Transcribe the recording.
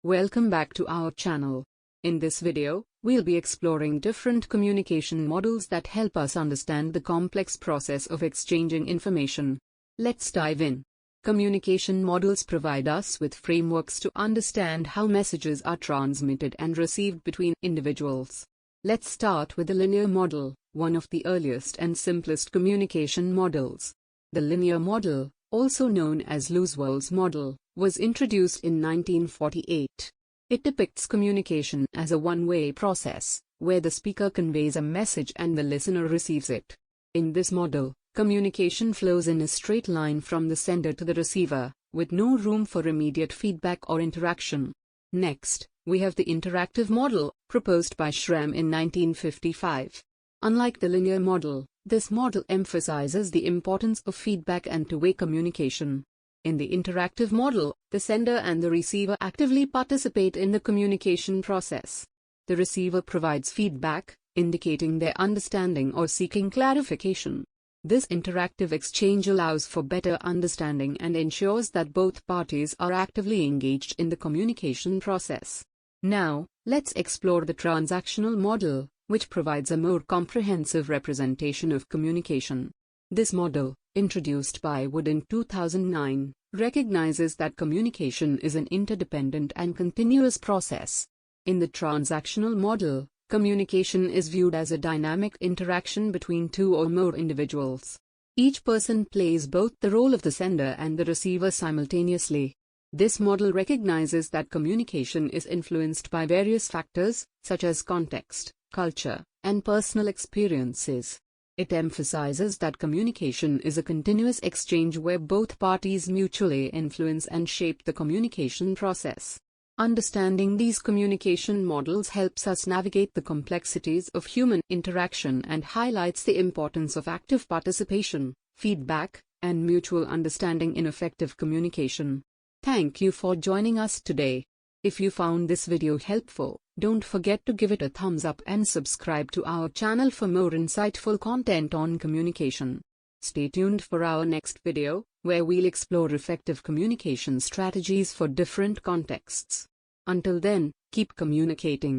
Welcome back to our channel. In this video, we'll be exploring different communication models that help us understand the complex process of exchanging information. Let's dive in. Communication models provide us with frameworks to understand how messages are transmitted and received between individuals. Let's start with the linear model, one of the earliest and simplest communication models. The linear model, also known as Loosewell's model, was introduced in 1948. It depicts communication as a one-way process, where the speaker conveys a message and the listener receives it. In this model, communication flows in a straight line from the sender to the receiver, with no room for immediate feedback or interaction. Next, we have the interactive model, proposed by Schramm in 1955. Unlike the linear model, this model emphasizes the importance of feedback and two-way communication. In the interactive model, the sender and the receiver actively participate in the communication process. The receiver provides feedback, indicating their understanding or seeking clarification. This interactive exchange allows for better understanding and ensures that both parties are actively engaged in the communication process. Now, let's explore the transactional model, which provides a more comprehensive representation of communication. This model, introduced by Wood in 2009, recognizes that communication is an interdependent and continuous process. In the transactional model, communication is viewed as a dynamic interaction between two or more individuals. Each person plays both the role of the sender and the receiver simultaneously. This model recognizes that communication is influenced by various factors, such as context, culture, and personal experiences. It emphasizes that communication is a continuous exchange where both parties mutually influence and shape the communication process. Understanding these communication models helps us navigate the complexities of human interaction and highlights the importance of active participation, feedback, and mutual understanding in effective communication. Thank you for joining us today. If you found this video helpful, don't forget to give it a thumbs up and subscribe to our channel for more insightful content on communication. Stay tuned for our next video, where we'll explore effective communication strategies for different contexts. Until then, keep communicating.